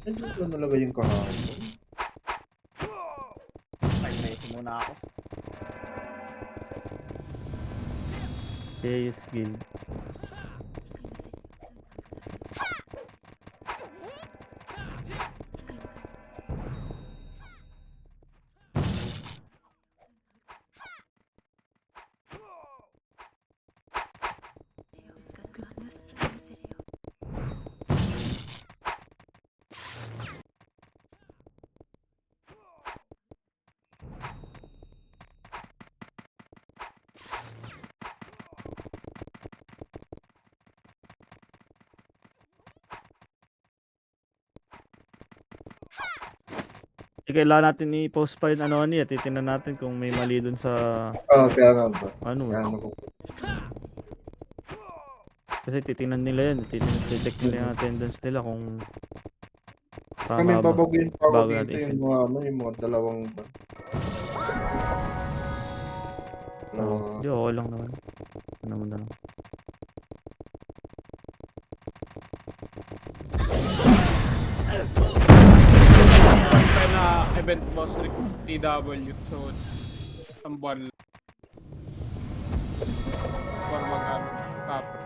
Medyo ko nalagay yung kahapon. Ready muna ako. Deus Guild. Kailangan natin i-post pa yung ano niya. Titingnan natin kung may mali dun sa Kaya nga, boss. ano. Kaya ako. Kasi titingnan nila yan. Ticheck nila yung attendance nila kung Kami tama ba. babaguhin pa ako Bago dito natin yung mga, ano, yung mga dalawang... Hindi, okay lang naman. Ano mo na lang. Na event boss TW, so isang buwan lang. For mag-ano, tapos.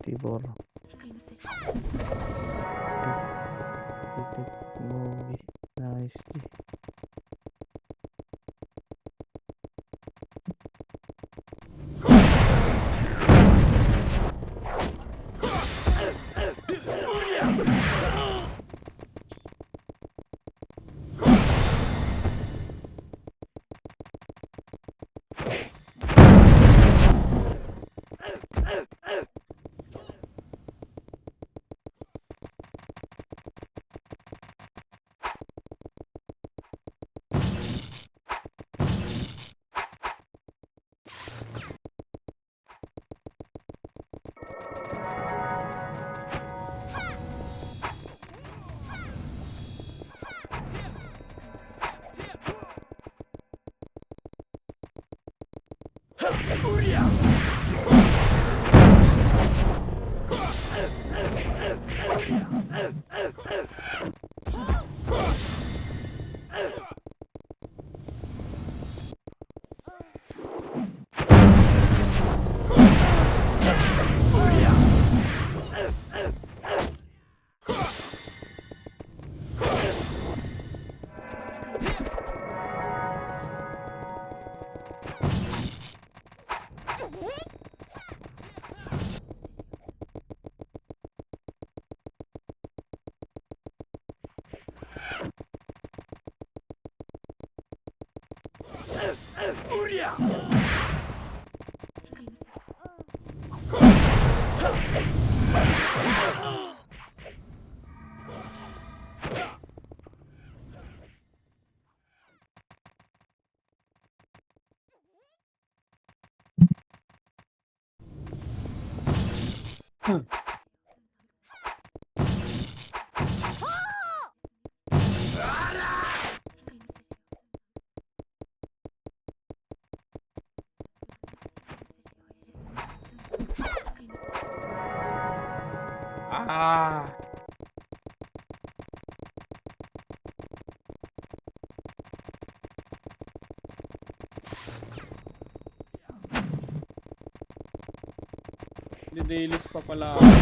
Tibor. Movie. Nice. Ah. Di-dailies pa pala. Hindi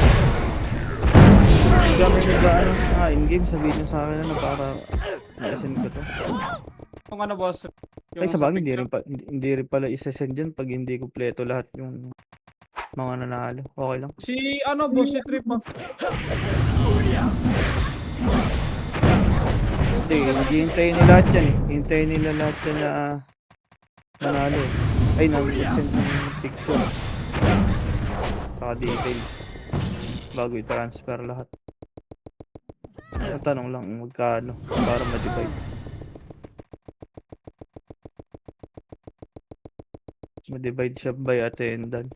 kami nag-ano sa in-game. Sabihin nyo sa akin na para ma-send ko to. Kung ano boss, Ay, sa bagay, picture. hindi rin pala isa-send dyan pag hindi kumpleto lahat yung mga nanalo. Okay lang. Si ano boss, si Trip ah. Hindi, hintayin nila lahat yan eh. Hintayin nila lahat yan na nanalo eh. Ay, nag-send ng picture. Saka details. Bago i-transfer lahat. Tanong lang magkano para ma-divide. Ma-divide siya by attendance.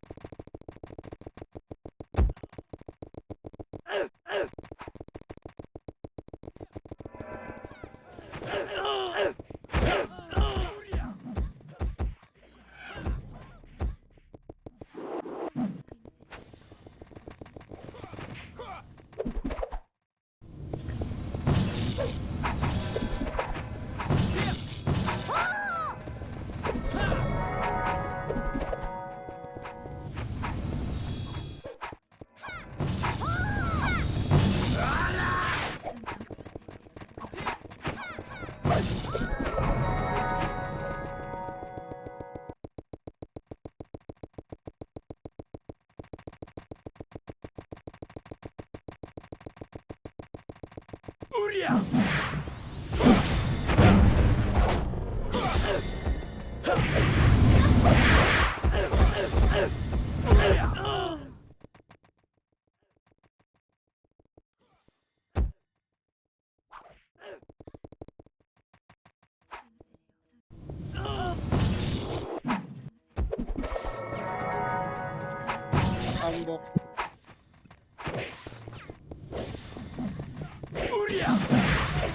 Unbox.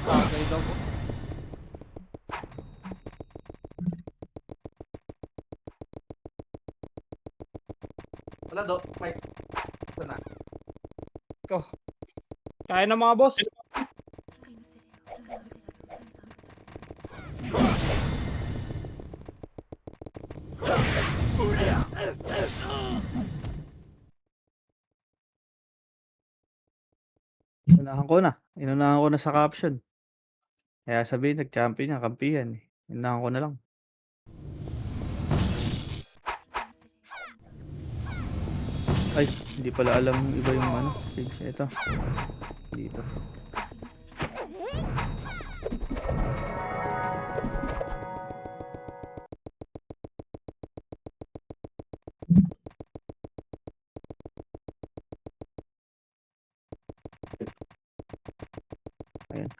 Bagay daw po. Wala do, Mike. Sana. Ko. Kaya na mga boss. Inunahan ko na sa caption. Kaya sabihin nag-champion niya, kampihan eh. Inunahan ko na lang. Ay, hindi pala alam ng iba yung ano. Page ito. Dito. Ayan.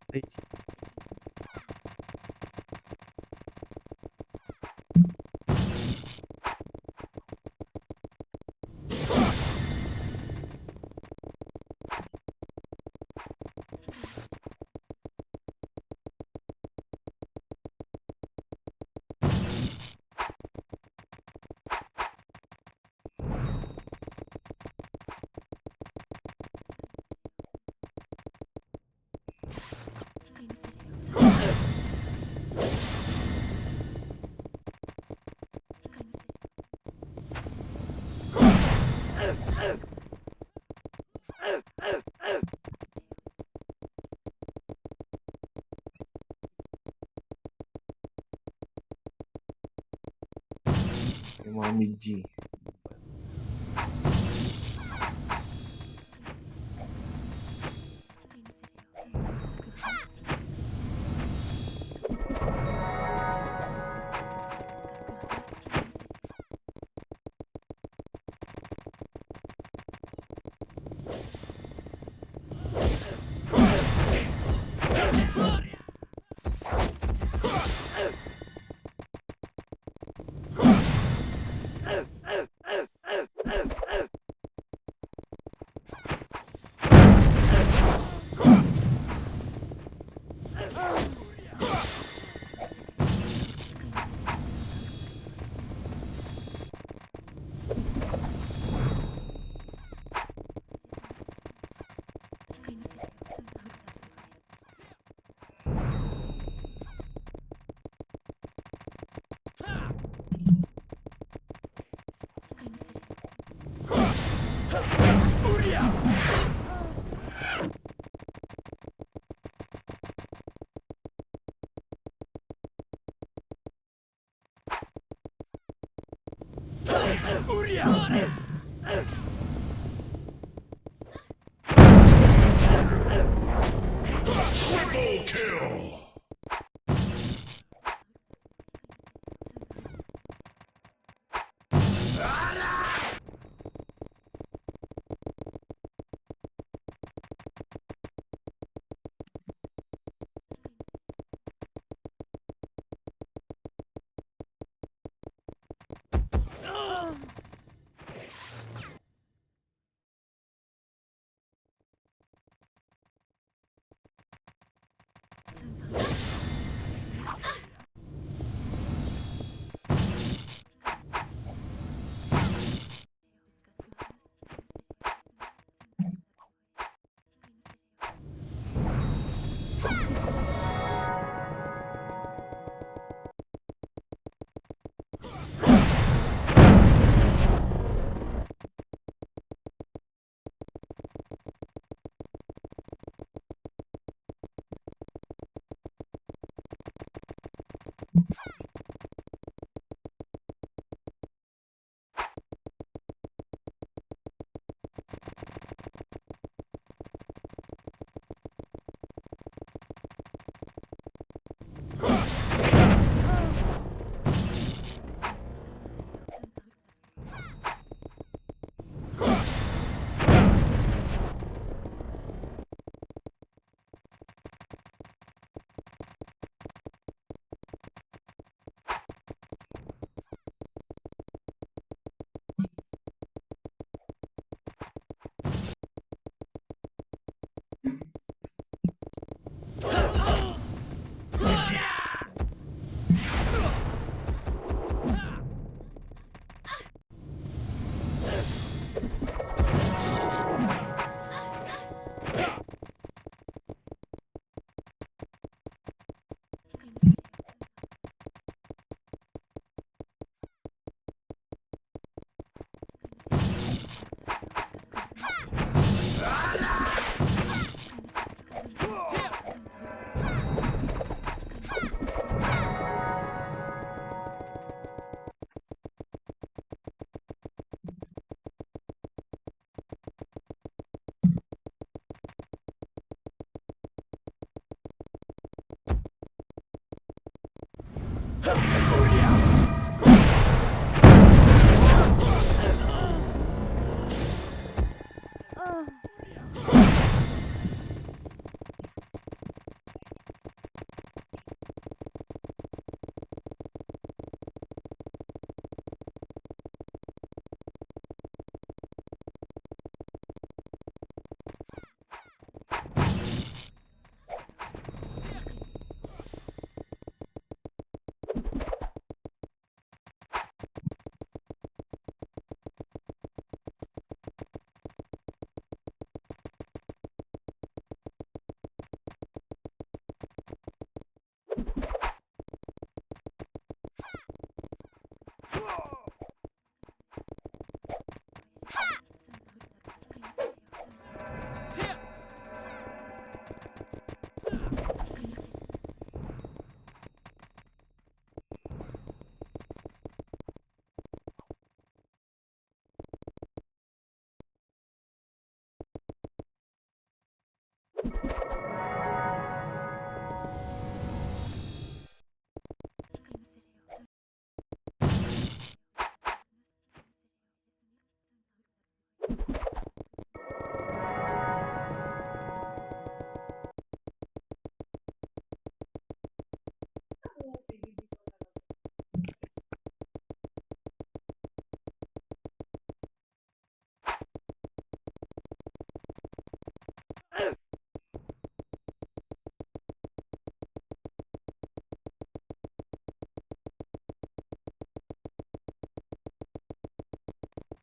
Ay. Yung mga mid-G.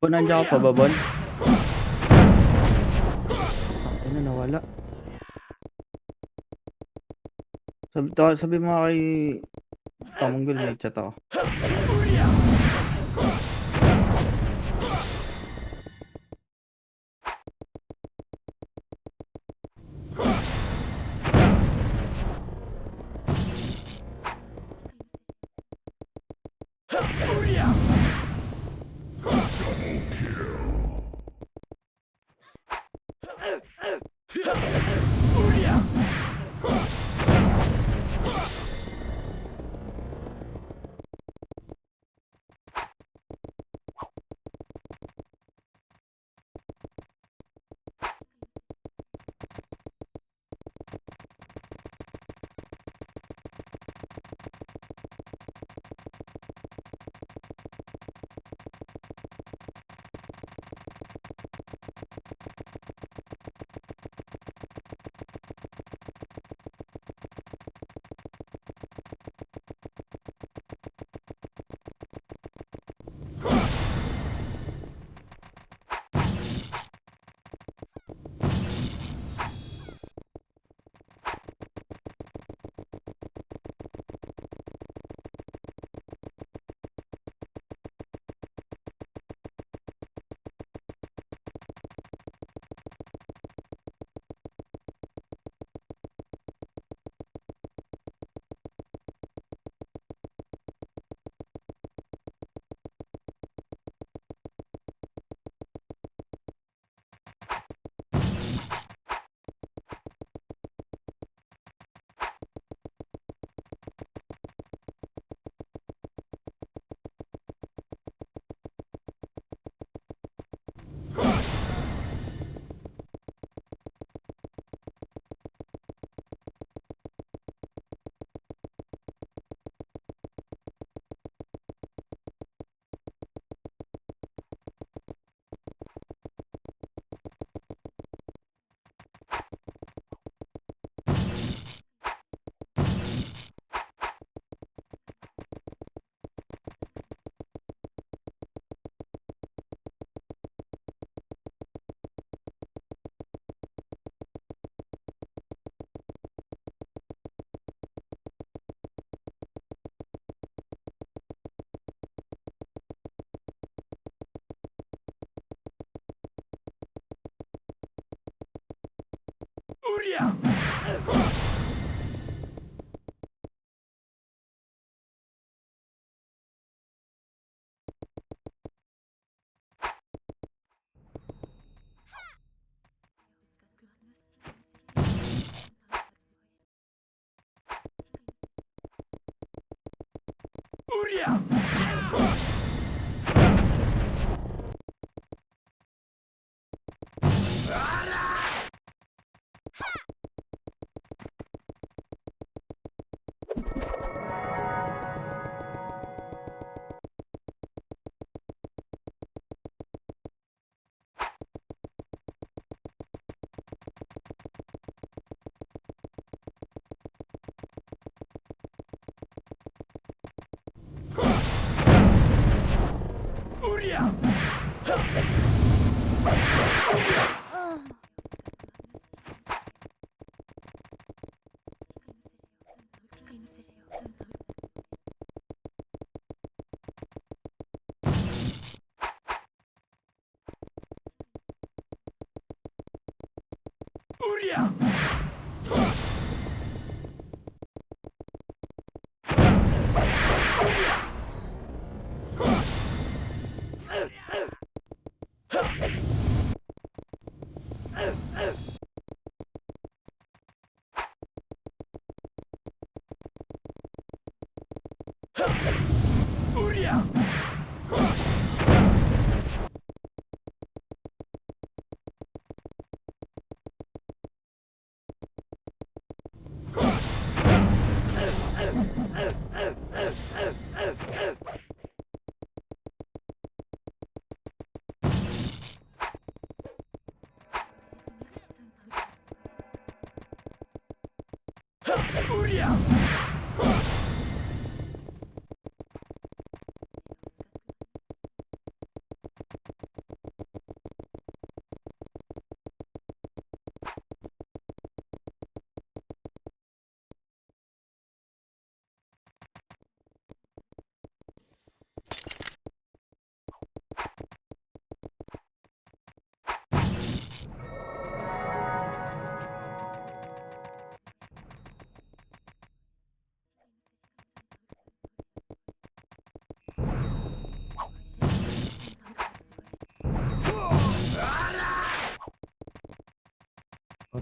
Kung nandiyan ka pa ba, Bon? Ano, nawala. Sabi mo kay Tamanggol, may chat ako.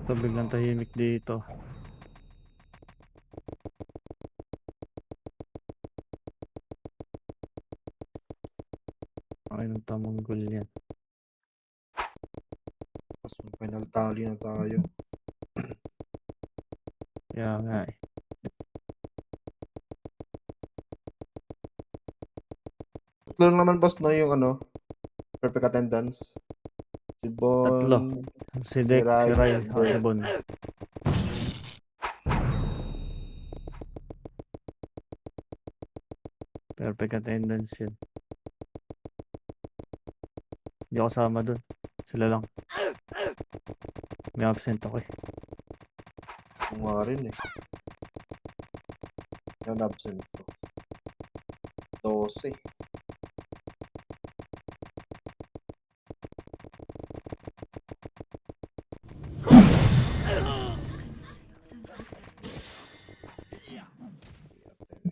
Bakit to biglang tahimik dito? Ay, ng tamanggol yan. Tapos may final tally na tayo. Kaya nga eh. Tatlo lang naman boss no yung ano, perfect attendance. Si Bon, Tatlo. Si Dek, si Rai, Rai, and o si Bon. Perfect attendance yun. Hindi ako kasama dun. Sila lang. May absent ako eh. Kung nga rin eh. Yan absent ko. 12.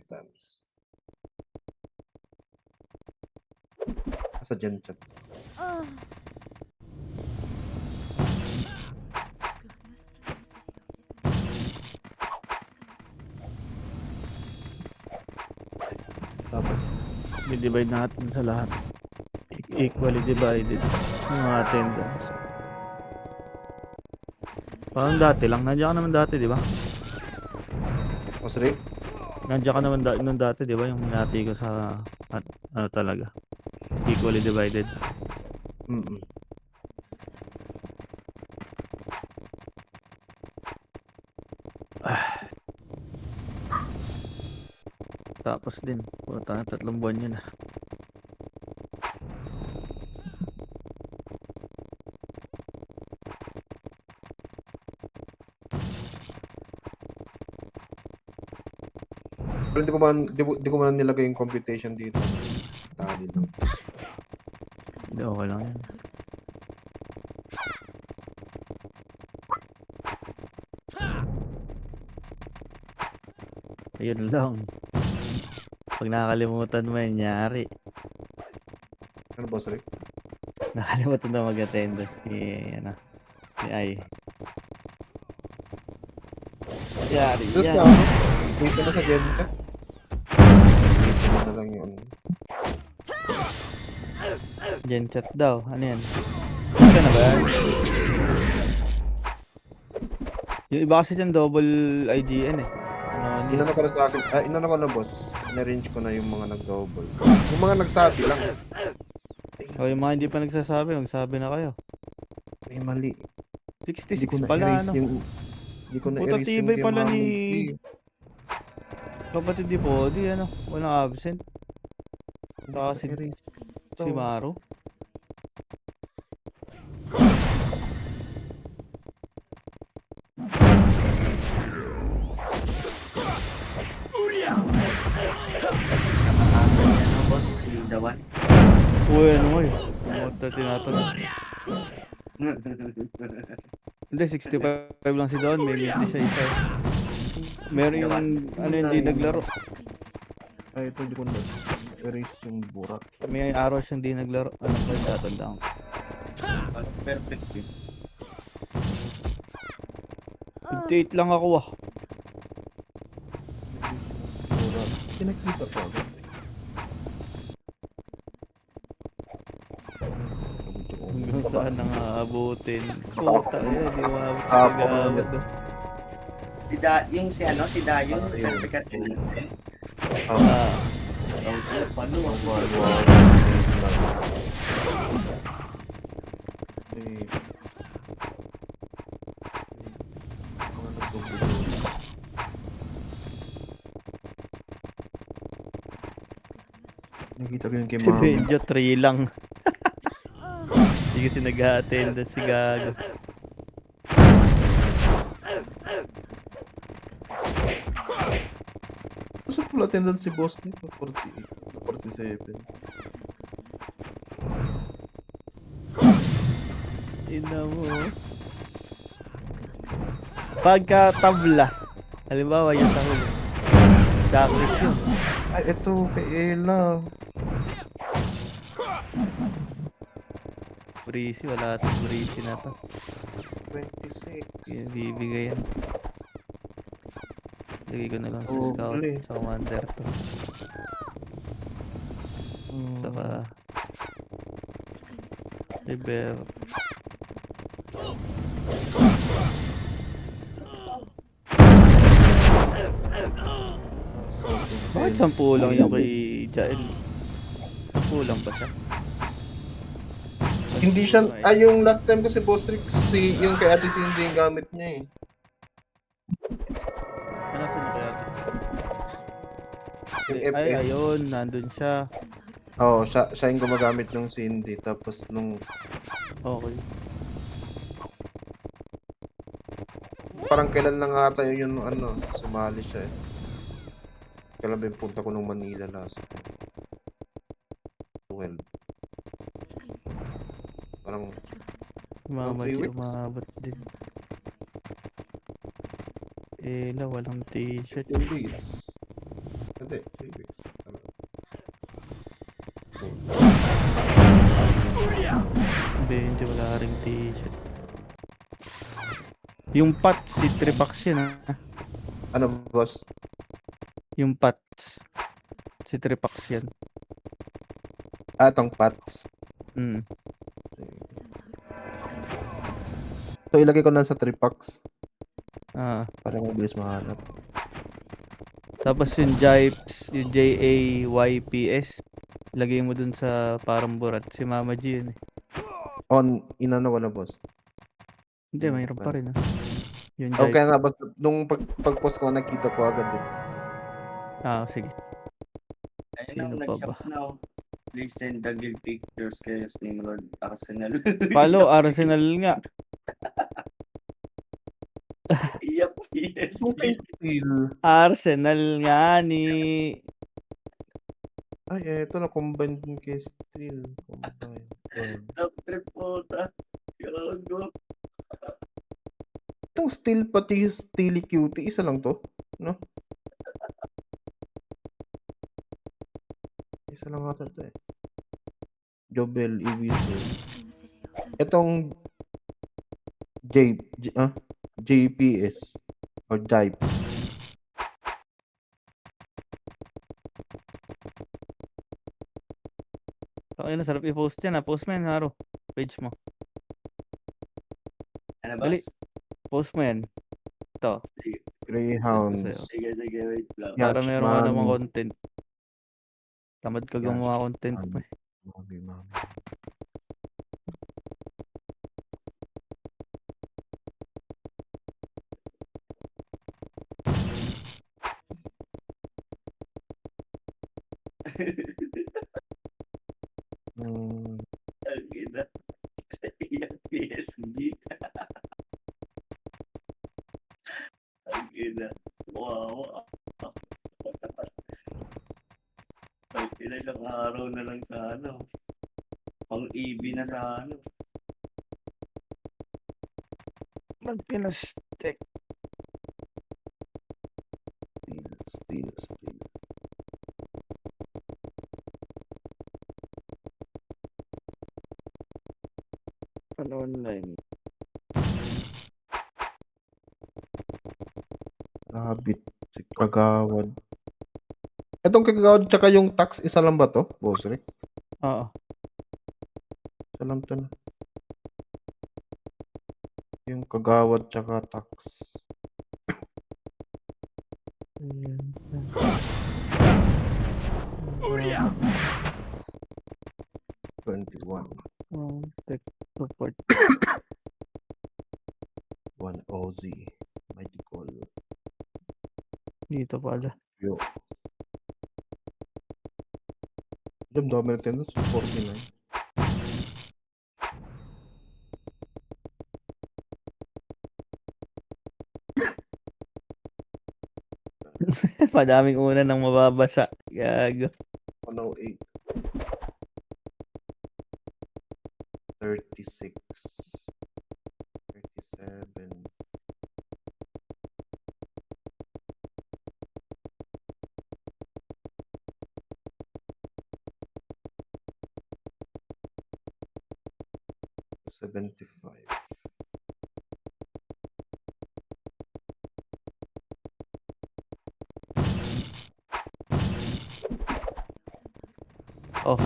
Attendance. Sa gen chat. Tapos, i-divide natin sa lahat. Equally divided. Yung mga attendance. Parang dati lang. Nandiyan ka naman dati, di ba? Mas Rick? Nandiyan ka naman nung dati, di ba? Yung hinati ko sa, ano talaga. Equally divided. Mm-mm. Tapos din. Puta na 3 buwan yun ah. Pero di ko man nilagay yung computation dito. Tali lang. Hindi, okay lang yan. Ayun lang. Pag nakakalimutan mo yan, nyari. Ano boss Rick? Nakalimutan na mag-attendance ni, ano, ni Ai. Yari Tapos yan. na ako. Dito na sa gen chat. Dito na lang yun. Gen chat daw. Ano yan? Ito na ba yan? Yung iba kasi dyan double IGN eh. Ano, Inano ko na sa akin. Inano ko na boss. Na-range ko na yung mga nag-double. Yung mga nagsabi lang. o yung mga hindi pa nagsasabi, magsabi na kayo. May mali. Hindi ko 66 na pala erase ano. yung... Hindi ko na Puta erase yung tibay pala Gemma ni movie. kapatid ni Body, ano, walang absent. Saka si, Erase. si Maru. Ano boss, si Dawan. Uy, ano mo yun? Puta tinatanong. Hindi, 65 lang si Don, may 50 siya isa. Meron yung, ano hindi naglaro. Ay, ito hindi ko na erase yung burak. May araw siyang hindi naglaro. Ano ba yung tatandaan ko? Perfect yun. 58 lang ako ah. Burak. Pinakita ko agad. Hanggang saan nang aabutin. Puta, eh, di umabot sa Tapos, gawad. Yung si ano, si Dayon, perfect attendance. Ah, Paano? Nakita ko yung kay si Mama. Benjo 3 lang. Hindi kasi nag-a-attendance si Gago. Gusto full attendance si boss nito. 48, 47. Ina mo. Pagka tabla. Halimbawa yung tahol. Chaklis yun. Ay, ito kay Ella. Breezy, wala atong breezy na to. 26. Yung bibigay yan. Lagay ko na lang sa Oh, scout, huli. sa commander to. Saka river. Bakit 10 lang yung kay Jael? 10 lang ba siya? Hindi siya, yung last time ko si Boss Rick, yung kay Ate Cindy yung gamit niya eh. Ano sino kaya? Yung Ay, FS. ayun, nandun siya. Oo, siya yung gumagamit ng Cindy. Tapos nung, Okay. parang kailan lang ata yun, ano, sumali siya eh. Kailan ba yung punta ko nung Manila last time? 12. Parang, Mama 3 G, weeks? umabot din. Ela, walang t-shirt. 2 weeks. Hindi, 3 weeks. Ano? Hindi, wala ring t-shirt. Yung Pats, si Tripax yun ha. Ano, boss? Yung Pats. Si Tripax yan. Tong Pats. Mm. So, ilagay ko na sa 3 packs. Ah. Para mabilis mahanap. Tapos yung Jipes, yung JAYPS. Lagay mo dun sa parang burat. Si Mama G yun eh. Inano ko na, boss. Hindi, mayroon pa rin ha. Yung Okay Jipes. nga, boss. Nung pag-post ko, nakita ko agad eh. Ah, sige. Ayun Sino ang pa ba? nag-shop now. Please send the guild pictures kay Steamlord Arsenal. Palo, Arsenal nga. Iyak PSG. Arsenal nga ni... Ay, eto na. Combine din kay Steel. Combine. Top trip po ta. Gago. Itong Steel pati Steely Cutie. Isa lang to. No? Isa lang ata to eh. Jobel, Ibiso. Itong JPS or Jipes. Okay na, sarap i-post yan ha. Post mo yan, Haro. Page mo. Ano Dali. boss? Post mo yan. Ito. Greyhounds. Sige, wait lang. Para meron ka Yachman. namang content. Tamad ka gumawa content mo eh. Mami. Ang ina. Iyak PSG. Ang ina. Wow. Ang ina, ilang araw na lang sa ano. Pang-EB na sa ano. Magpinastek. Steel. Ano online? Rabbit. Si Kagawad. Itong Kagawad tsaka yung tax, isa lang ba to? Boss Rick? Oo. Isa lang to na. Yung Kagawad tsaka tax. Yeah. 21. Tech support. 1 OZ. Mighty Call. Dito pala. Yo. Diyan dami na tenants. 49. Padaming una ng mababasa. Gago. 108. 36. 37. $75. Oh.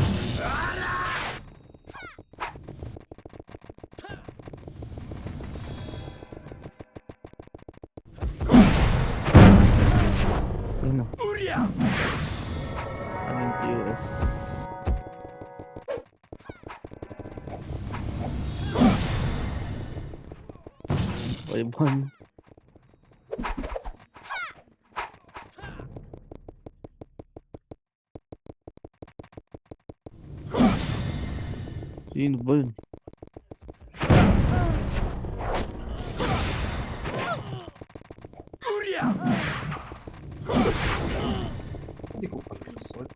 Ano? Anong TOS? Iban. Sino ba yun? Hindi ko pala sort.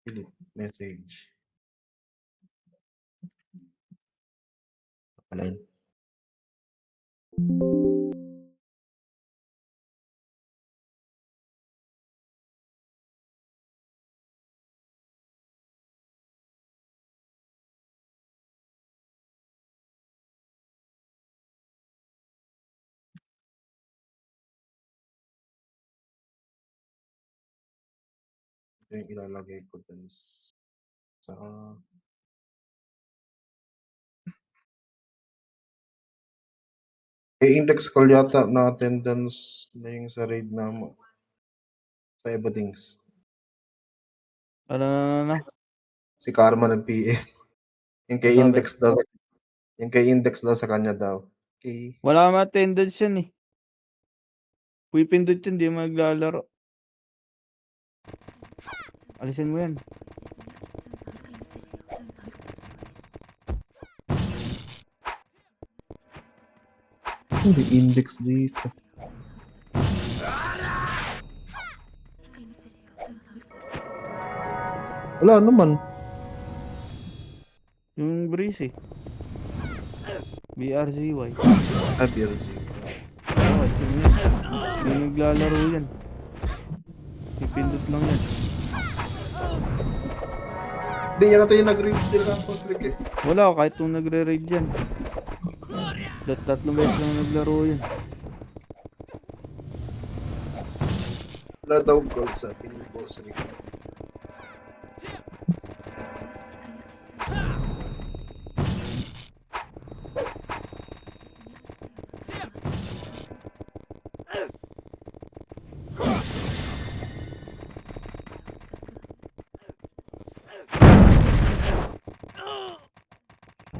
Delete message. Pala yun. Ito yung ilalagay ko dun sa i-index call yata na attendance na yung sa raid na sa Ebadings. Ano? Si Karma nag-PM. Yung kay Bakit? index daw. Yung kay index daw sa kanya daw. Okay. Wala naman attendance yan eh. Pipindot yan, di maglalaro. Alisin mo yan. Hindi index dito. Wala naman. Yung breeze eh. BRZY. PRC. Oo, alisin mo yan. Di maglalaro yan. Pipindot lang yan. Hindi, yan natin yung nag-read sila Campus League eh. Wala, kahit nung nagre-raid yan. Tatlong beses lang naglaro yan. Wala daw gold sa akin yung boss rig.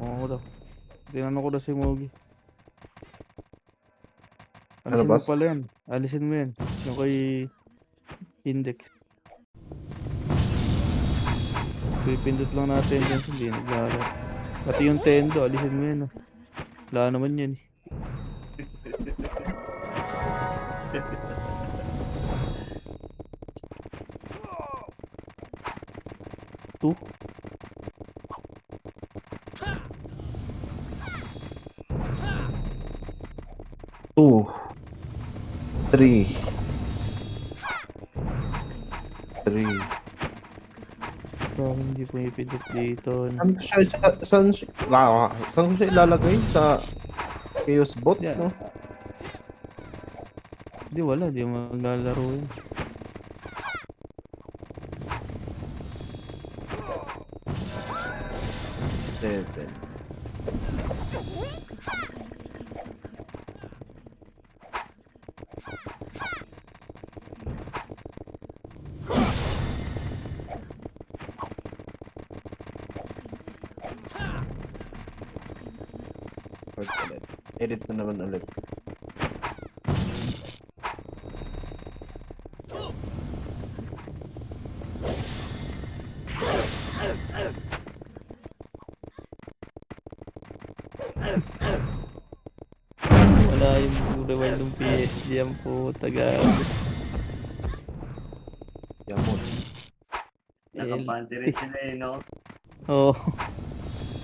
Oo daw. Tinanong ko daw si Mogi. Ano, Alisin mo boss? pala yan. Alisin mo yan. Yung kay index. Pipindot lang natin yan. Hindi naglalaro. Pati yung tendo, alisin mo yan. Oh. Wala naman yan eh. Two? Two. Three. Ito, hindi pumipindot dito. Saan ko siya ilalagay? Sa Chaos Bot, Yeah. no? Hindi, wala. Di maglalaro yun. Seven. Record ulit. Edit na naman ulit. Wala yung rewind ng PSG ang puta gago. Yamot. Nakapanty rin sila eh, no? Oo.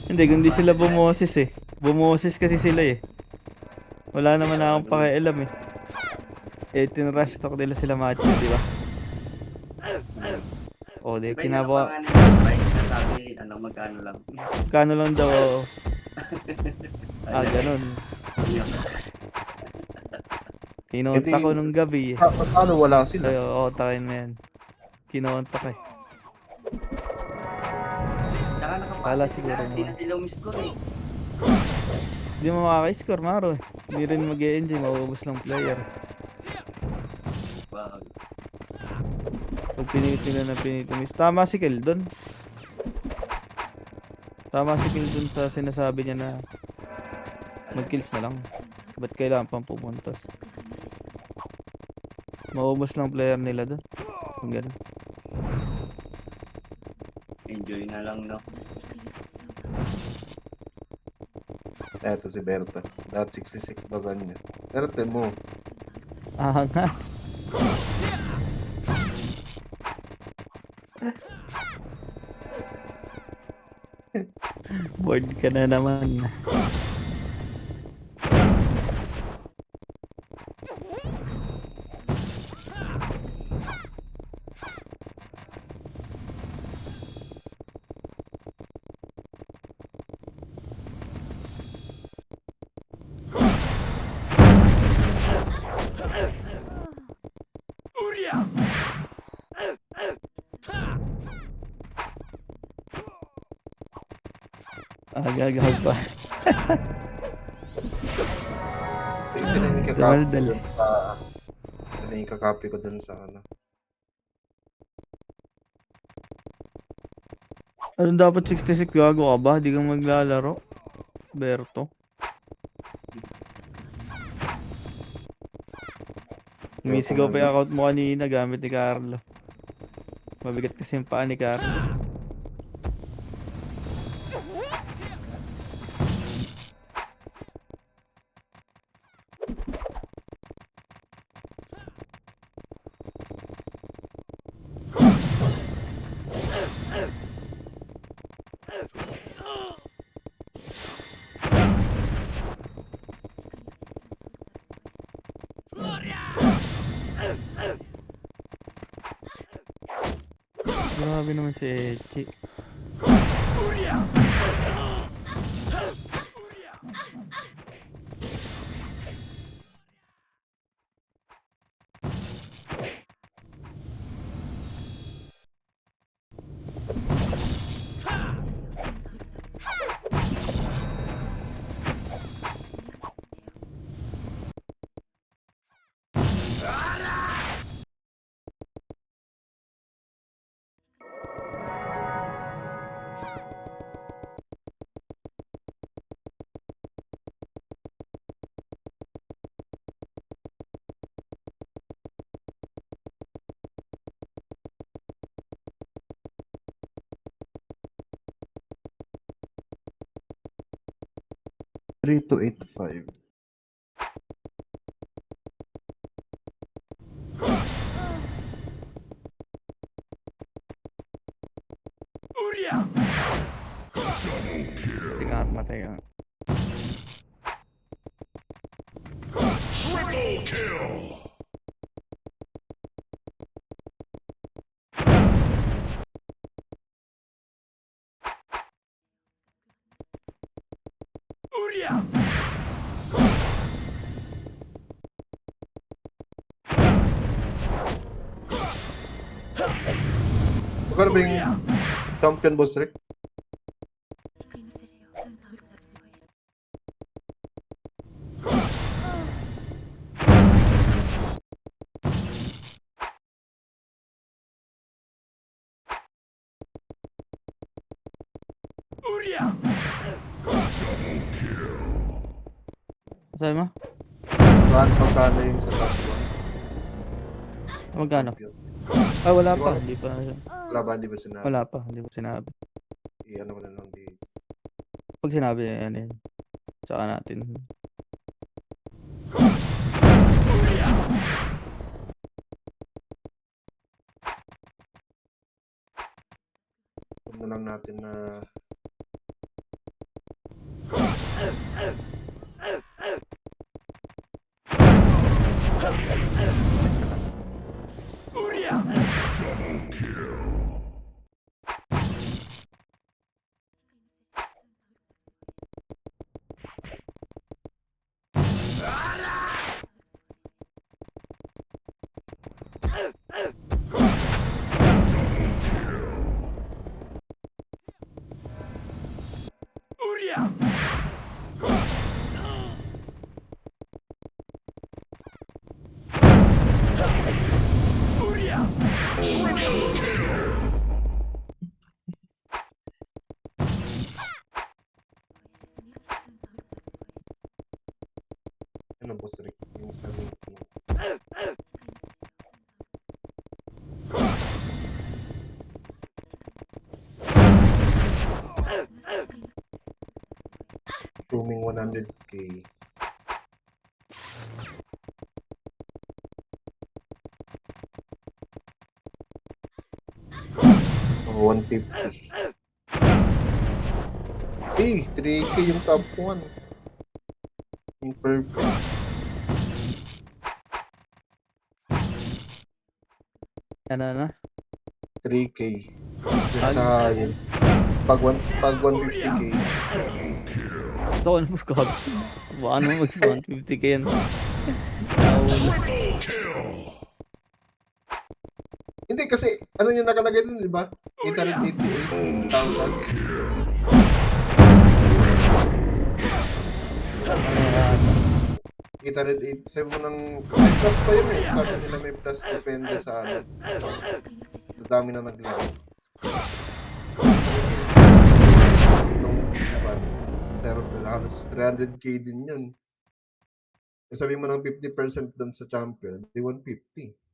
Hindi, kundi sila bumoses eh. Bumoses kasi sila eh. Wala naman akong pakialam eh. Eh, tinrush talk nila sila macho, di ba? O, di, Iba yung kinabuha. nakapangan nila bike na sabi, ano, magkano lang. Kano lang daw, oo. Ah, Ayun. ganun. Yun. Kinonta Hindi- ko nung gabi eh. Paano wala sila? Ay, oo, takin na yan. Kinonta ko eh. Saka Kala nakapanty siguro sila, hindi naman. na sila umiscore eh. Hindi mo makaka-score, Maro eh. Hindi rin mag-e-enjoy, mauubos lang player. Wag. Pag pinit nila na pinitimis. Tama si Keldon. Tama si Keldon sa sinasabi niya na mag-kills na lang. Ba't kailangan pang pumuntas? Maubos lang player nila doon. Ang ganun. Enjoy na lang, no? Eto si Berta. Dot 66 daw ganyan. Berta mo. Angas. Bored ka na naman. Agagag pa. Ito na yung kakapy Daldal. ko dun sa... Ito na yung kakapy ko dun sa ano. Ano dapat 66 gago ka ba? Di kang maglalaro. Berto. Umisigaw pa yung account mo kanina gamit ni Carlo. Mabigat kasi yung paa ni Carlo. Grabe naman si Echi. Three to 8-5. Tingnan, matay ka. Magkano ba yung champion boss Rick? Sabi mo? Magkano yung sa top 1? Magkano? Champion. Ah, wala Di pa. ba? Hindi pa. Wala ba? Di ba sinabi? Wala pa. Hindi mo sinabi. Ano ko na lang di. Pag sinabi, ano yun. Tsaka natin. Huwag na lang natin na ano boss Rick yung sabi ko. Rooming 100k. Oh, 150. Eh, 3k yung top 1. Yung perfect. Ano? 3k. Yung sa yun. Pag 150k. Gusto ko na mag-cog. Baka naman mag-150k yan. Naulo. Hindi kasi, ano yung nakalagay dun, di ba? 888,000. Ano yan? 808. Sabi mo ng may plus pa yun eh. Sabi nila may plus depende sa ano. Sa dami na naglaro. Nung iban. Pero halos 300k din yun. Eh, sabi mo ng 50% dun sa champion, di 150.